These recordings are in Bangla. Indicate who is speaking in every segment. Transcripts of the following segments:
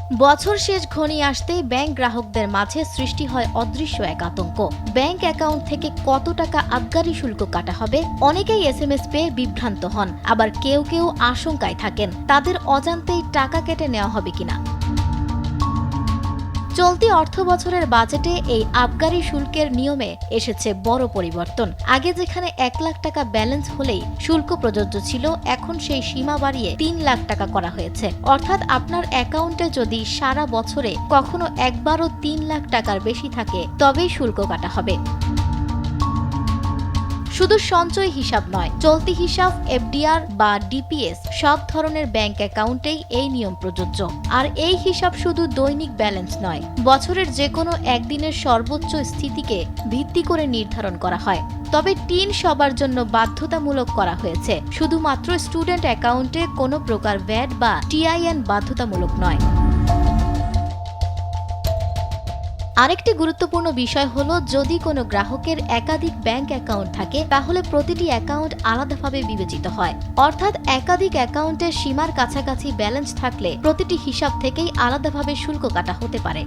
Speaker 1: বছর শেষ ঘনিয়ে আসতেই ব্যাংক গ্রাহকদের মাঝে সৃষ্টি হয় অদৃশ্য এক আতঙ্ক। ব্যাংক অ্যাকাউন্ট থেকে কত টাকা আবগারি শুল্ক কাটা হবে, অনেকেই এসএমএস পেয়ে বিভ্রান্ত হন, আবার কেউ কেউ আশঙ্কায় থাকেন তাদের অজান্তেই টাকা কেটে নেওয়া হবে কিনা। চলতি অর্থ বছরের বাজেটে এই আবগারি শুল্কের নিয়মে এসেছে বড় পরিবর্তন। আগে যেখানে 1 লাখ টাকা ব্যালেন্স হলেই শুল্ক প্রযোজ্য ছিল, এখন সেই সীমা বাড়িয়ে 3 লাখ টাকা করা হয়েছে। অর্থাৎ আপনার অ্যাকাউন্টে যদি সারা বছরে কখনো একবারও 3 লাখ টাকার বেশি থাকে তবেই শুল্ক কাটা হবে। শুধু সঞ্চয় হিসাব নয়, চলতি হিসাব, এফডিআর বা ডিপিএস সব ধরনের ব্যাংক অ্যাকাউন্টেই এই নিয়ম প্রযোজ্য। আর এই হিসাব শুধু দৈনিক ব্যালেন্স নয়, বছরের যে কোনো একদিনের সর্বোচ্চ স্থিতিকে ভিত্তি করে নির্ধারণ করা হয়। তবে টিন সবার জন্য বাধ্যতামূলক করা হয়েছে, শুধুমাত্র স্টুডেন্ট অ্যাকাউন্টে কোনো প্রকার ভ্যাট বা টিআইএন বাধ্যতামূলক নয়। আরেকটি গুরুত্বপূর্ণ বিষয় হলো, যদি কোনো গ্রাহকের একাধিক ব্যাংক অ্যাকাউন্ট থাকে তাহলে প্রতিটি অ্যাকাউন্ট আলাদাভাবে বিবেচিত হয়। অর্থাৎ একাধিক অ্যাকাউন্টের সীমার কাছাকাছি ব্যালেন্স থাকলে প্রতিটি হিসাব থেকেই আলাদাভাবে শুল্ক কাটা হতে পারে।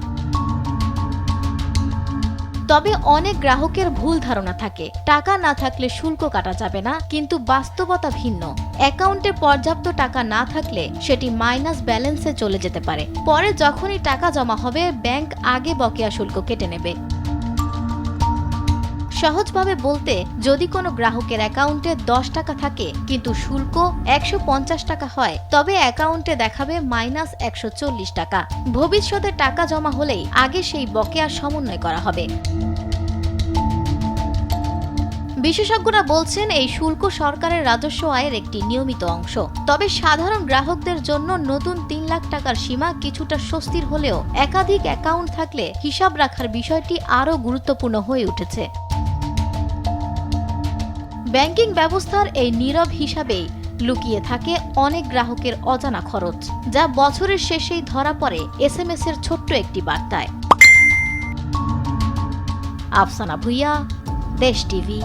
Speaker 1: তবে অনেক গ্রাহকের ভুল ধারণা থাকে, টাকা না থাকলে শুল্ক কাটা যাবে না, কিন্তু বাস্তবতা ভিন্ন। অ্যাকাউন্টে পর্যাপ্ত টাকা না থাকলে সেটি মাইনাস ব্যালেন্সে চলে যেতে পারে। পরে যখনই টাকা জমা হবে, ব্যাংক আগে বকেয়া শুল্ক কেটে নেবে। সহজভাবে বলতে, যদি কোনো গ্রাহকের অ্যাকাউন্টে 10 টাকা থাকে কিন্তু শুল্ক 150 টাকা হয়, তবে অ্যাকাউন্টে দেখাবে মাইনাস 140 টাকা। ভবিষ্যতে টাকা জমা হলেই আগে সেই বকেয়া সমন্বয় করা হবে। বিশেষজ্ঞরা বলছেন, এই শুল্ক সরকারের রাজস্ব আয়ের একটি নিয়মিত অংশ। তবে সাধারণ গ্রাহকদের জন্য নতুন 3 লাখ টাকার সীমা কিছুটা স্বস্তির হলেও একাধিক অ্যাকাউন্ট থাকলে হিসাব রাখার বিষয়টি আরও গুরুত্বপূর্ণ হয়ে উঠেছে। ব্যাংকিং ব্যবস্থার এই নীরব হিসাবেই লুকিয়ে থাকে অনেক গ্রাহকের অজানা খরচ, যা বছরের শেষেই ধরা পড়ে এসএমএস এর ছোট্ট একটি বার্তায়। আফসানা ভুইয়া, দেশ টিভি।